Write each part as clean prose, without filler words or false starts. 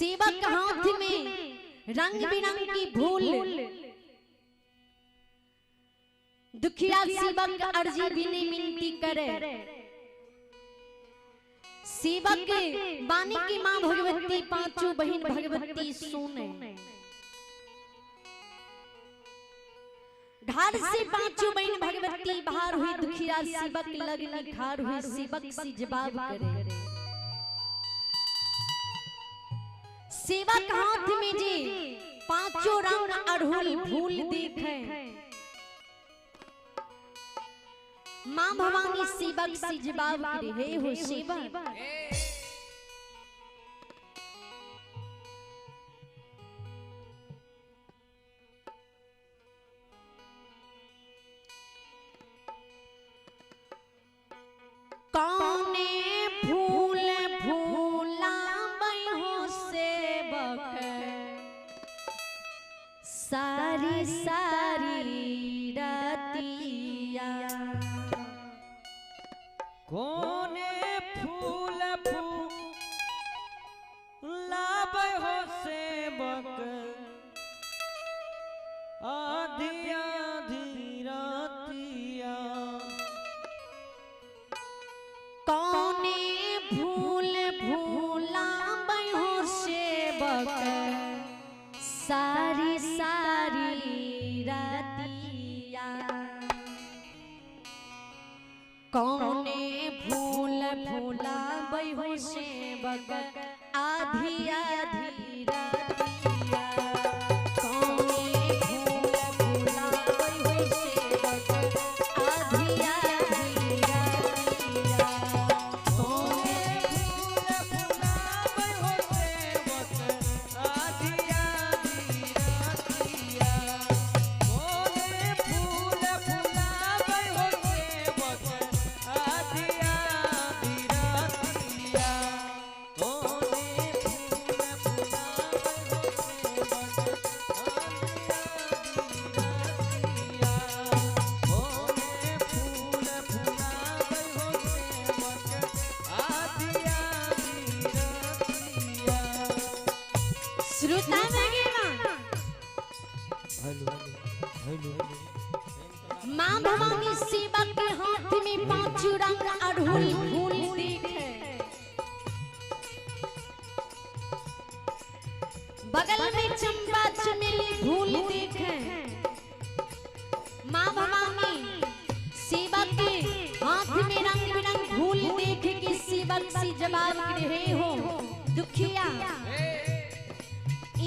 सेवक हाथ में रंग बिरंग की फूल, दुखिया सेवक अर्जी बिनी मिनती करे। सेवक बानी की मां भगवती पांचों बहन भगवती सुने। घर से पांचों बहन भगवती बाहर हुई, दुखिया सेवक लगनी खार हुई, सेवक से जवाब करे। सेवक हाथ में जे पांचों रंग अड़हुल फूल देखे, मां भवानी सेवक से जवाब करे, हे हो सेवक कौने फूल फूलाबै हो सेवक, सारी सारी रातिया। कौने फूल फूलाबै हो सेवक, आधी आधी रातिया। कौने फूल फूलाबै हो सेवक, सारी सारी रातिया। कौने फूल फूलाबै हो सेवक, आधी आधी रातिया। कौने फूल फूलाबै हो सेवक, आधी आधी रातिया। कौने फूल फूलाबै हो सेवक, आधी आधी रातिया। कौने फूल फूलाबै हो सेवक, आधी आधी रातिया। कौने फूल फूलाबै हो सेवक, आधी आधी रातिया। श्रोता मां भवानी सेवक के हाथ में पांचों रंग अड़हुल फूल देखे, बगल में चंपा चमेली फूल देखे। मां भवानी सेवक के हाथ में रंग बिरंग फूल देखे कि सेवक से जवाब करे, हो दुखिया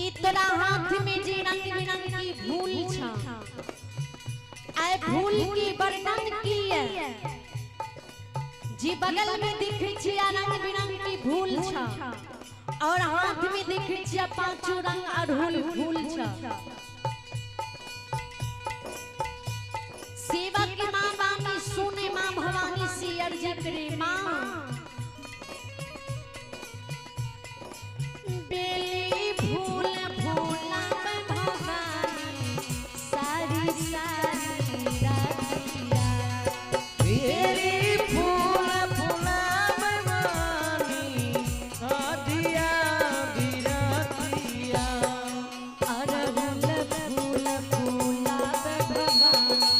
इतना हाथ में जे रंग बिरंग की फूल छा, आए फूल की वर्णन की है। जी बगल में दिखे छिया रंग बिरंग की फूल छा, और हाथ में दिखे छिया पांचों रंग अड़हुल फूल छा। सेवक की मां बानी सुने, मां भवानी से अर्जी करे, मां बेली फूल फूलाबै भवानी, सारी सारी रातिया। बेली फूल फूलाबै भवानी, आधी आधी रातिया। अड़हुल फूल फूलाबै भवानी,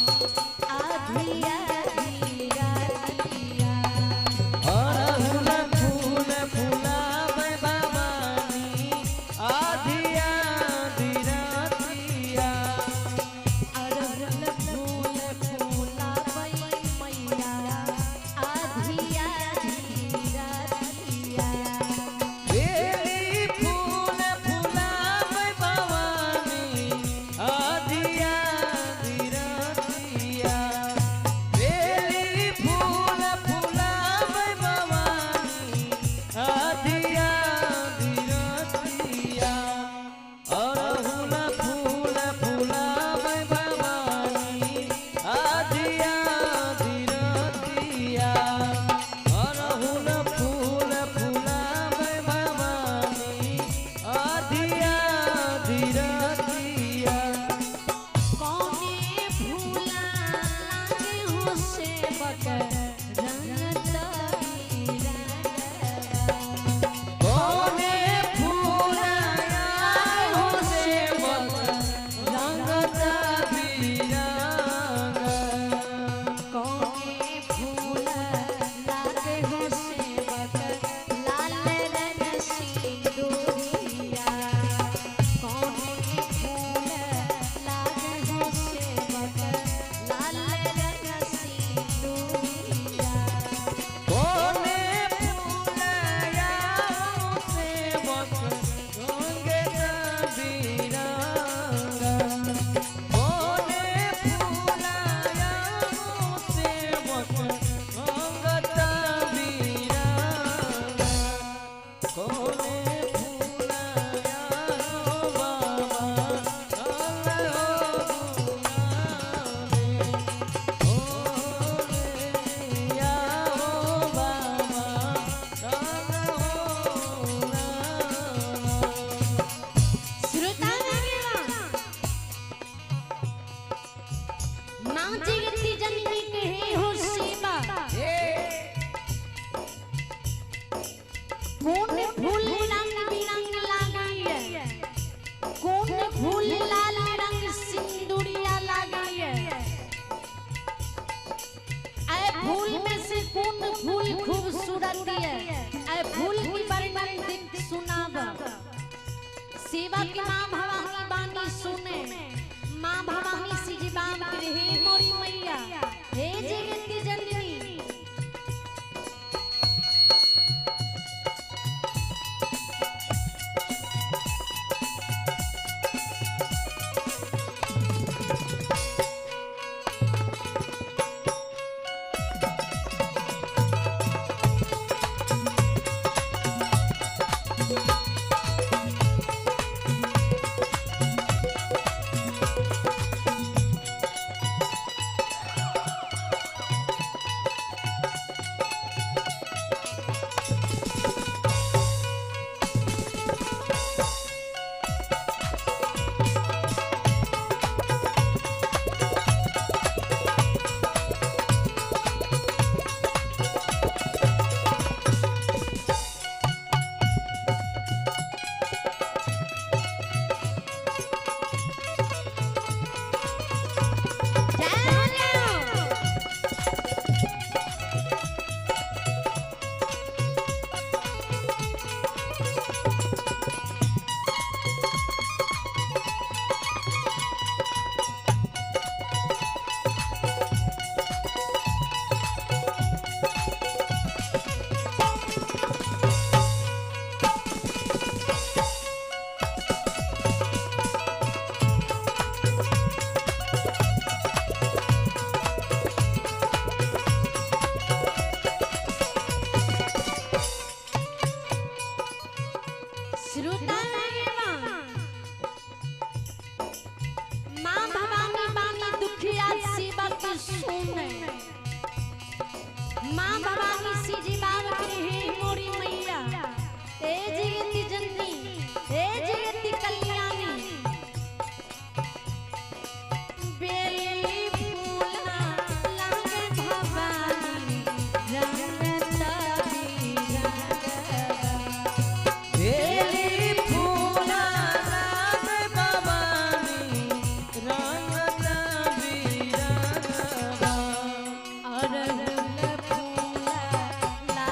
आधी आधी रातिया। कोने फूलाया हो बाबा चल हो गुनाने कोने या हो बाबा चल हो माँ जगती जननी कहे हो सेवा कौन फूल रंग बिरंग लागी है कौन फूल लाल रंग सिंदूरिया लागी है ऐ फूल में से कौन फूल खूबसूरत है ऐ फूल की वर्णन दिन सुनाब सेवा की माँ भवानी बानी सुने माँ भवानी सिजबाम हे मोरी मैया हे जगती जननी माँ भवानी बानी दुखिया सेवा की सुने माँ भवानी सिजबाम हे मोरी मैया हे जगती जननी हे जगती कल्याणी बेली फूला लागे भवानी रंगता बेली फूला राम भवानी रंगता बीरावा अरहुल फूला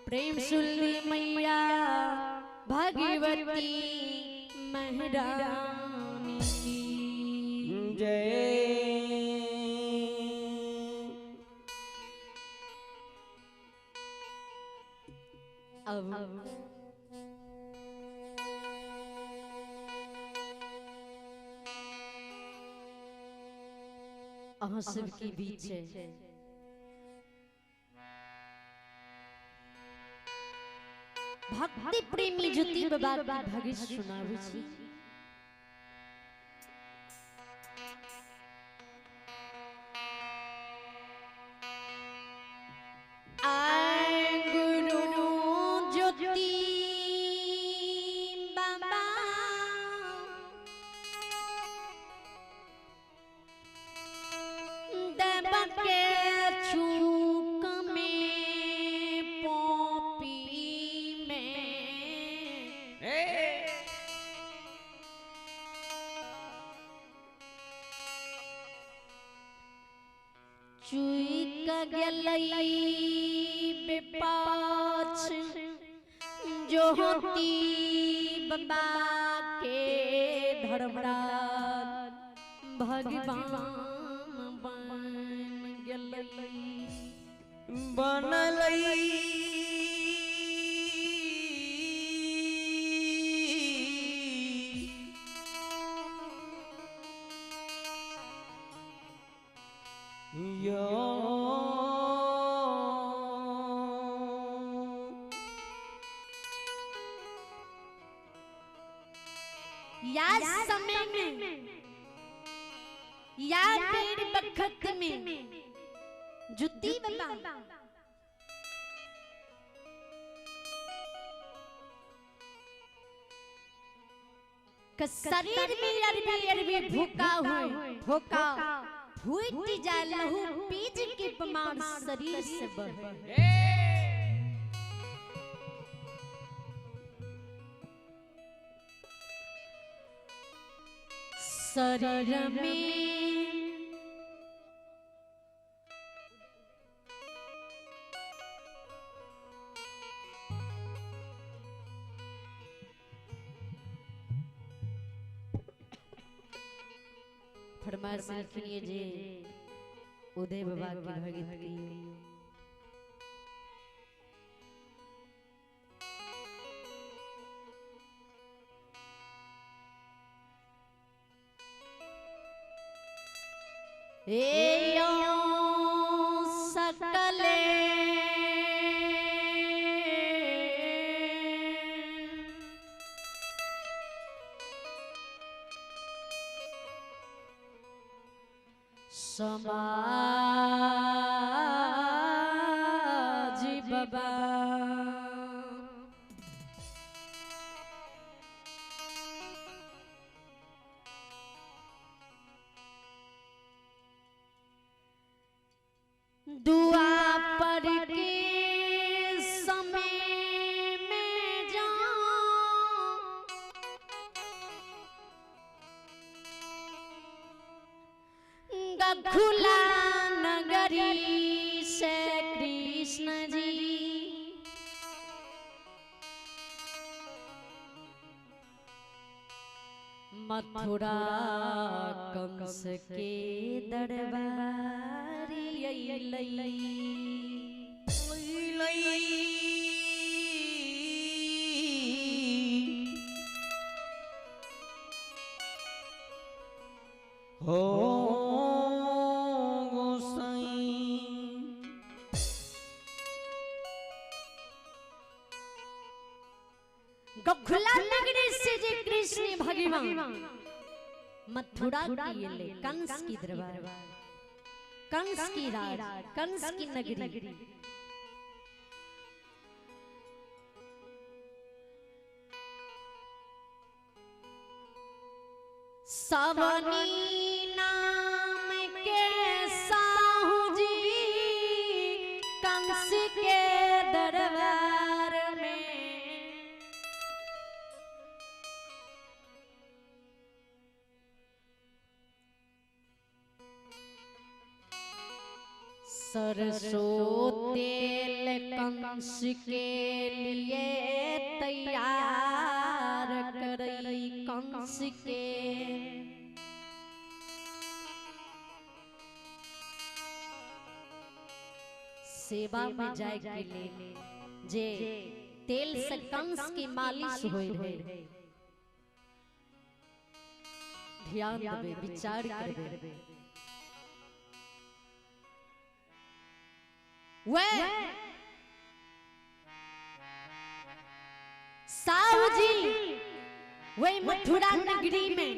प्रेम सुल्ली मैया भगवती महारानी की जय। अब अहाँ सबके बीच भक्ति प्रेमी ज्योति बाबा के भगत सुनाबै छी। चुई का गलई बेपाछ जो होती बाबा के धर्मराज भगवान बन गलई बनलई या समय में या फिर वक्त में जुती बाबा का शरीर में अरबी भूखा हुए भूखा फूट जा लहू पीज के प्रमाण शरीर से बहे शरीर में फरमाइश लिखिए जे उदय बाबा की भगत की सकले समाज बाबा दुआ पर के समय में जाऊं गखुला नगरी से कृष्ण जी मथुरा कंस के दरबार हो गोसाई गखुला नगरी से जे कृष्ण भगवान मथुरा के ले कंस की दरबार कंस की राज कंस की नगरी सवनी नाम के साहू जी कंस के दरबार में सरसों तेल कंस के लिए तैयार करई कंस के। सेवा में जाए के लिए जे तेल से कंस की मालिश होई है, ध्यान देवे, विचार करबे। साहू जी वही मथुरा नगरी में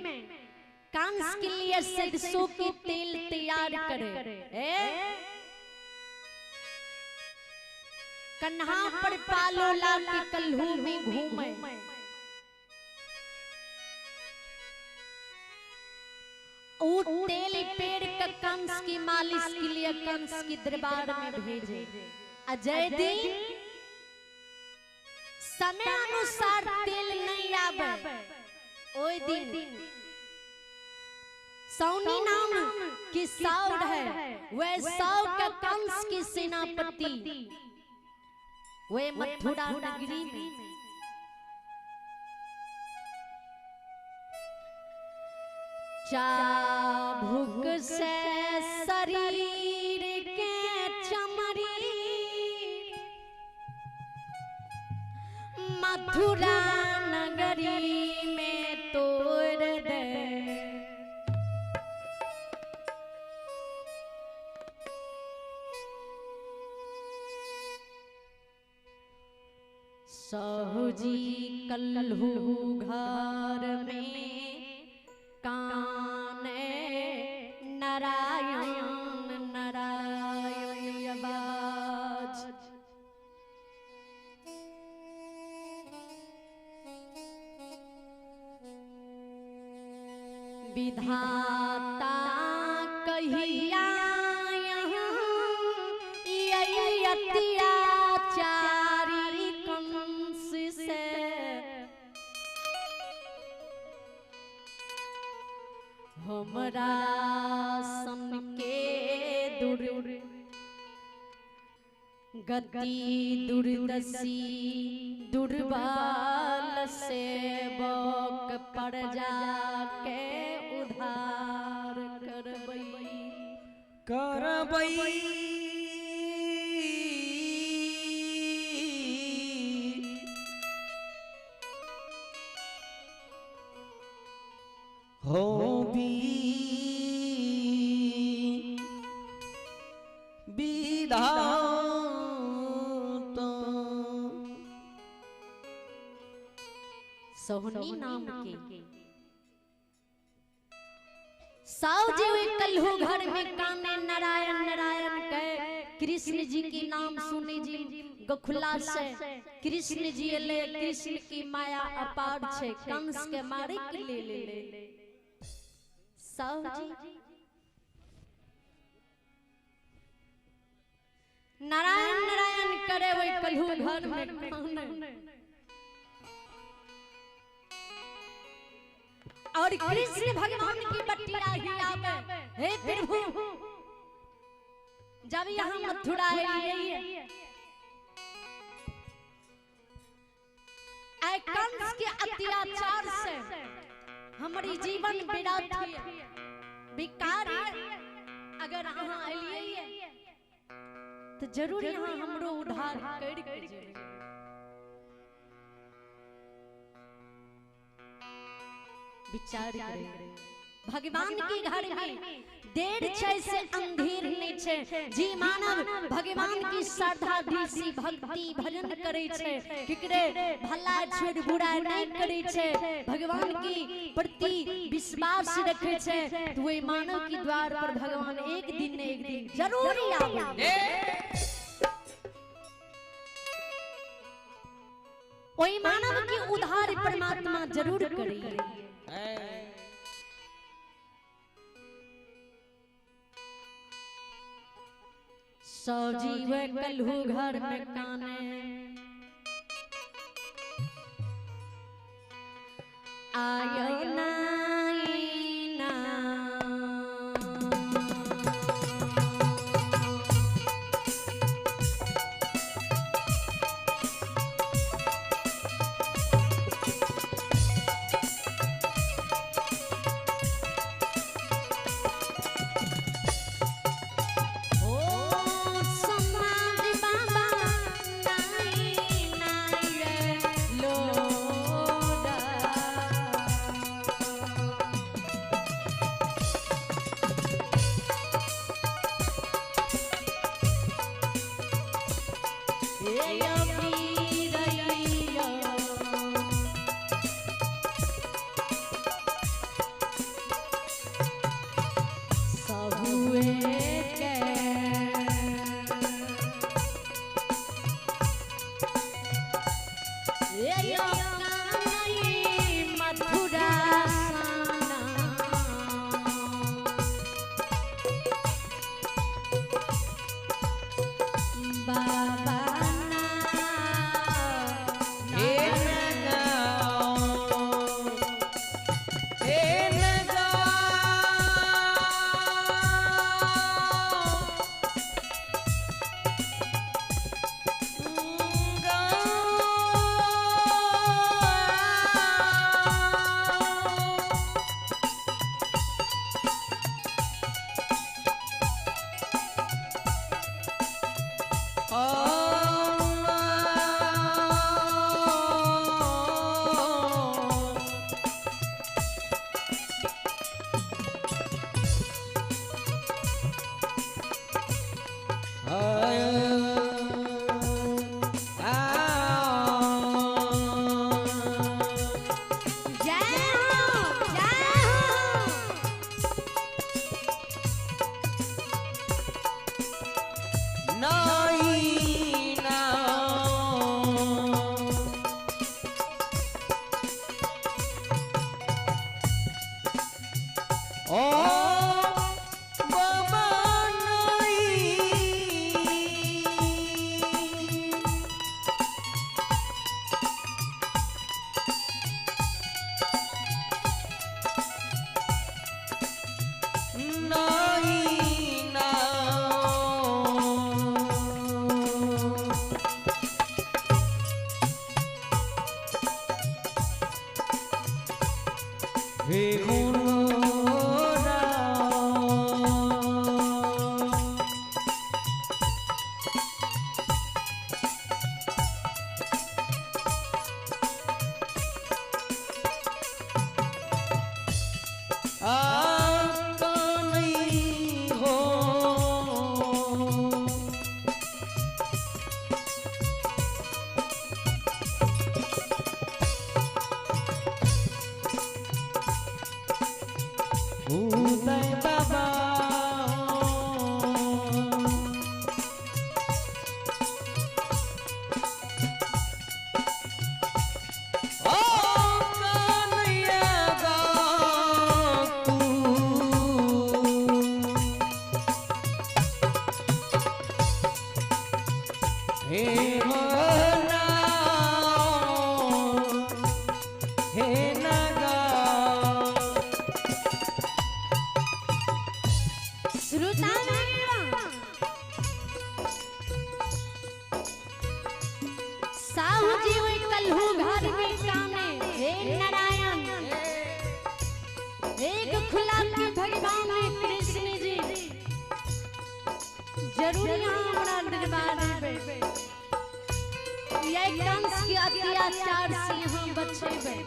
कंस के लिए सरसों के तेल तैयार करे। कन्हा पर पालो लाके कल्हू में घूमे। तेल पेड़ का कंस की मालिश के लिए कंस की दरबार में भेजे। अजय दिन समय अनुसार तेल नहीं आवे, ओए दिन सौनी नाम की साउर है, वह साउ का कंस की सेनापति वे मथुरा नगरी में चाबुक से शरीर के चमड़ी मथुरा नगरी में तोड़ दे। साहू जी कल्हू घर में काने नारायण नारायण आवाज। विधाता कहिया यही अत्याचारी कंस से हमरा सन के गति दुर्दशी दुर्बल सेवक पर जाके उधार करबई। हो भी सोहनी नाम के साहू जी हुए कल्हू घर में काने नारायण नारायण कहे। कृष्ण जी की नाम सुनी जी गखुला से कृष्ण जी ले, कृष्ण की माया अपार छे, कंस के मारे के ले साहू जी नारायण नारायण करे वही कल्हू घर में काने। और कृष्ण भगवान की बटिया ही आवे, हे प्रभु जब यहाँ मथुरा आए कंस के अत्याचार से हमारी जीवन विराट बेकार अगर यहाँ आइए तो जरूर यहाँ हमरो उद्धार कर विचार करें। भगवान के घर में देर छे से अंधेर नहीं छे। जी मानव भगवान की श्रद्धा दिसी भक्ति भजन करे छे, केकरे भला छोड़ बुरा नहीं करे छे, भगवान की प्रति विश्वास रखे छे, तो वे मानव के द्वार पर भगवान एक दिन न एक दिन जरूर आवे। वही मानव की उद्धार परमात्मा जरूर करे। सजीव कल्हू घर में काने आयो नाइना या वीरैया सहुए के या कानई मथुरा साना बाबा हे नगाओ हे नगाओ साहू जी हुई कल्हू घर में काने हे नारायण एक खुला के भगवान कृष्ण जी जरूर यहाँ हमारा दरबार में ये कंस के अत्याचार से यहाँ बचे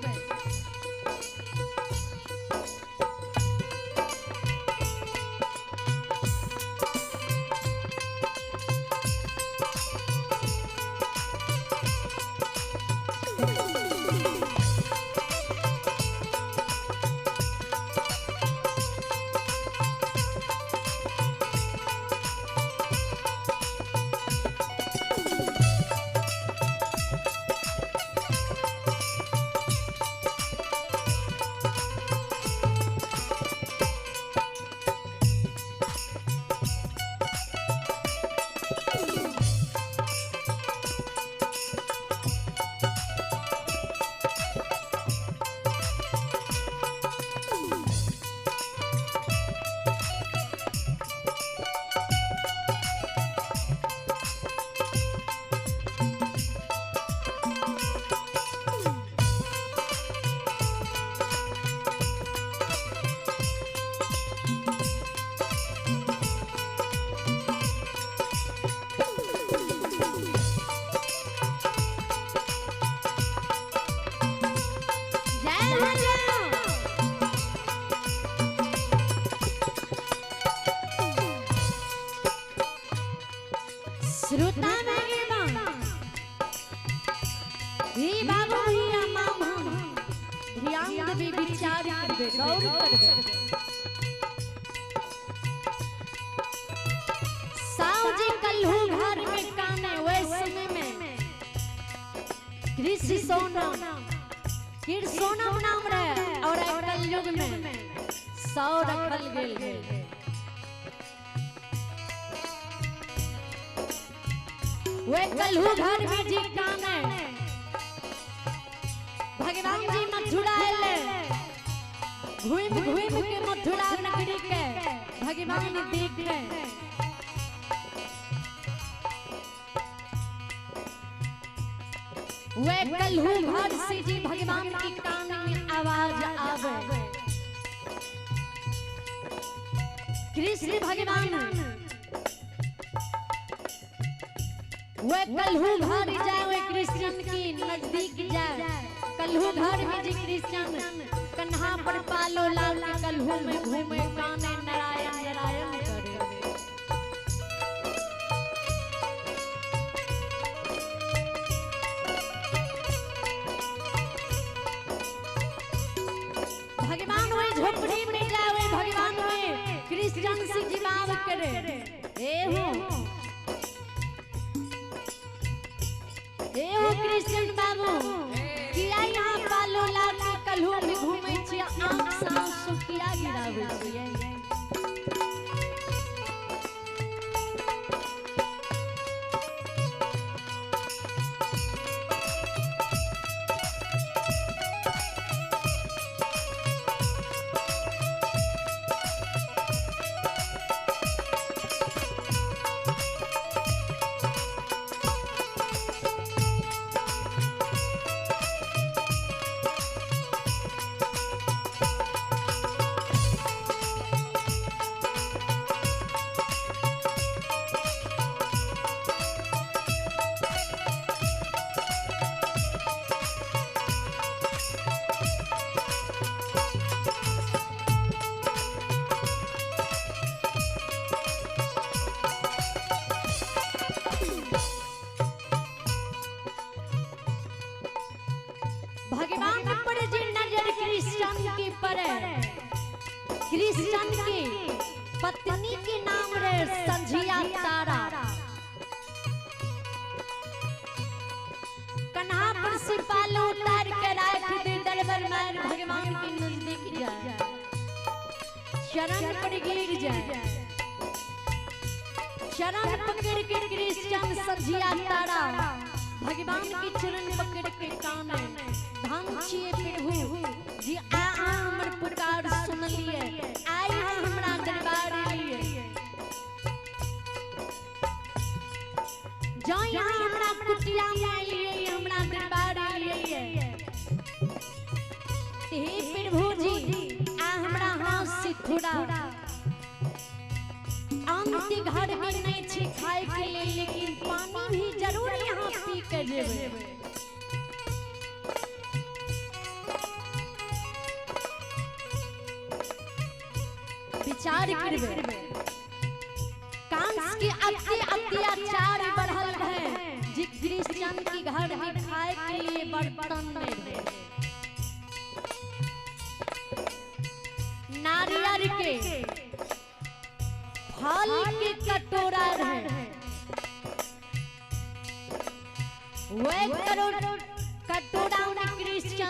ही बाबू ही मामा ध्यान देबे विचार करबे गौर करबे साउजी कल्हू घर में काने वह समय में कृषि सोनम नाम रहे और कलयुग में 100 रखल गेल वे कल्हू घर में जी काने भगवान जी मथुरा आए घूम घूम के मथुरा नगरी के भगवान देखे वे कल्हू घर से जी भगवान की कान में आवाज आवे कृष्ण भगवान वे कल्हू घर जाए कृष्ण की नजदीक जाए कल्हू घर में जी कृष्ण कन्हा पर पालो लाल के कल्हू में घूमे काने नारायण नारायण करे भगवान वही झोपड़ी में जावे भगवान वही कृष्ण से जिमाव करे ए हो कृष्ण बाबू किया यहाँ पालो लाल के कल्हू में घूमे छिया आँख सांस सुखिया गिरावे छिया भगवान पर जी नजर कृष्ण की परे कृष्ण की पत्नी के नाम रे संझिया तारा कन्हा पर से पालो उतार के राख दे दरबार में भगवान के नजदीक जाए शरण पर गिर जाए शरण पकड़ के कृष्ण संझिया तारा भगवान के चरण पकड़ के काने धाम छिए प्रभु जी आ हमर पुकार सुन लिए आई हमरा दरबार लिए जो यहाँ हमरा कुटिया में लिए हमरा दरबार लिए हे प्रभु जी आ हमरा हाथ से थोड़ा अंति घर में नहीं छी खाए के लिए लेकिन पानी भी जरूर यहाँ पी के जेबे विचार करबे कांस के अत्याचार बढ़ल है जी कृष्ण की घर में खाए के लिए बर्तन में नारियल के फल के कटोरा है वे कटोरा में कृष्ण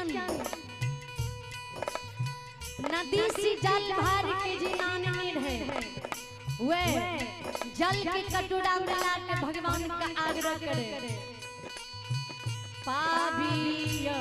नदी से जल भर के जिनाने है वे जल के कटोरा में ला के भगवान का आग्रह करे पाबिया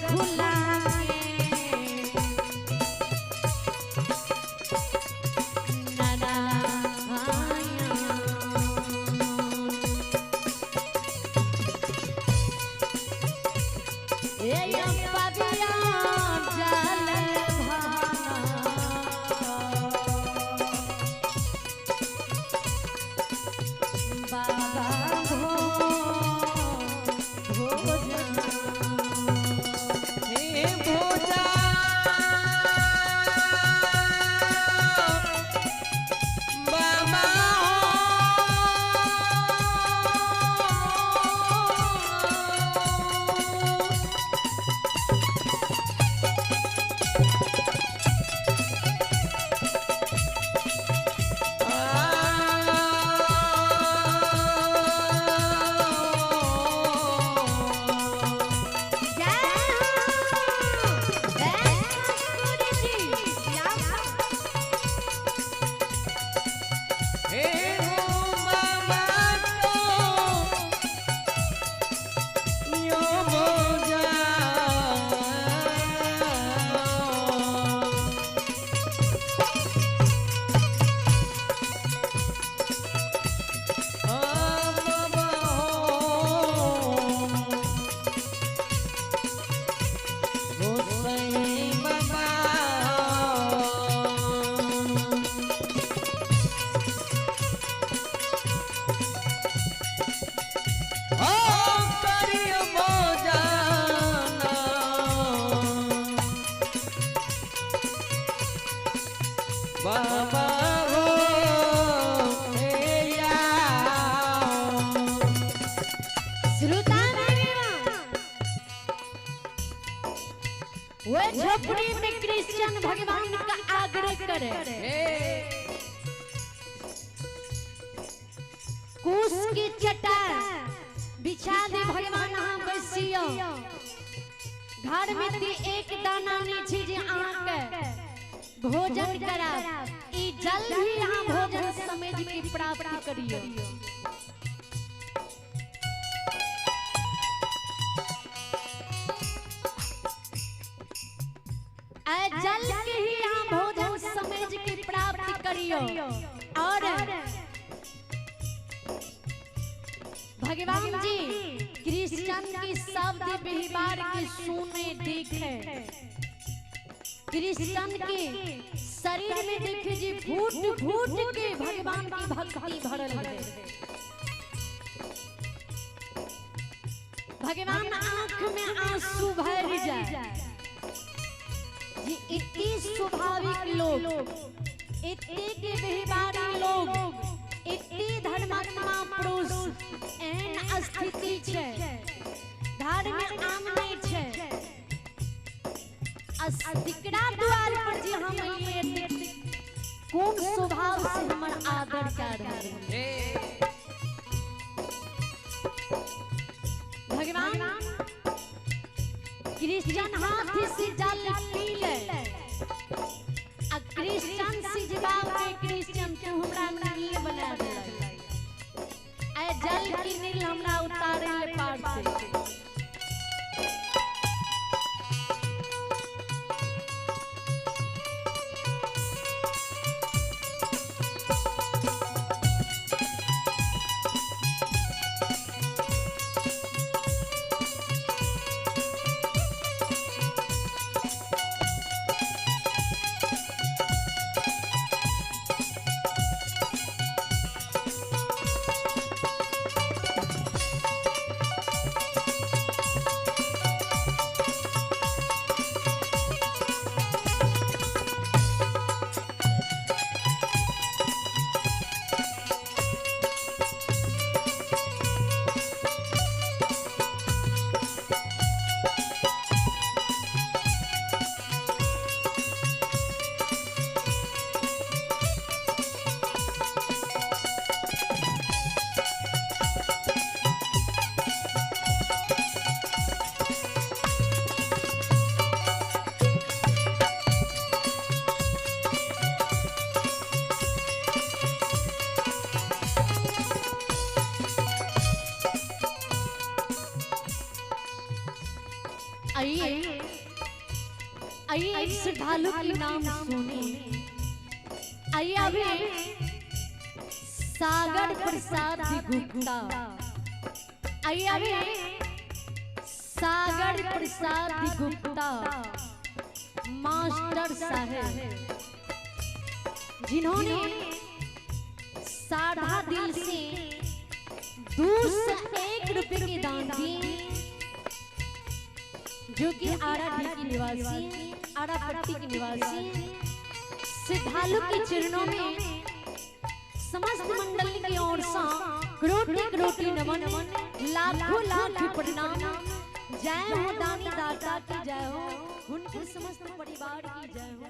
खुला नारायण बाबा हो या श्रोता वो झोपड़ी में क्रिश्चियन भगवान का आग्रह करे कुश की चटाई बिछा दे भगवान हाँ बैसियो घर में ती एक दाना नीचे जे आके भोजन करा ई जल भी यहाँ भोजन समझ के प्राप्ति करियो जल के ही यहाँ भोजन समझ के प्राप्ति करियो और भगवान जी क्रिश्चियन की शब्द व्यवहार के सुने देखे क्रिश्चियन के शरीर में देखे जी फूट फूट के भगवान की भक्ति भरल है भगवान आंख में आंसू भर जाए जी इतनी स्वाभाविक लोग इतने के व्यवहारी लोग इतनी धर्मात्मा पुरुष एन स्थिति छे घर में आमने छे अस्तिकड़ा द्वार पर जी हम ये कौन स्वभाव से हमर आदर कर रहे भगवान क्रिश्चियन हाथ से जल पी ले आ क्रिश्चियन से जवाब के क्रिश्चियन के हमरा नील बना दे ए जल की नील हमरा उतारे ले पार से आइए एक श्रद्धालु के नाम सुनिए आइए अभी सागर प्रसाद गुप्ता आइए अभी सागर प्रसाद गुप्ता मास्टर साहब जिन्होंने साधा दिल से 201 रुपए की दान दी जो कि आराठी की निवासी आरापट्टी की निवासी श्रद्धालु के चरणों में समस्त मंडल की ओर से करोटी नमन लाखों लाख प्रणाम जय हो दानी दाता की जय हो उनके समस्त परिवार की जय हो।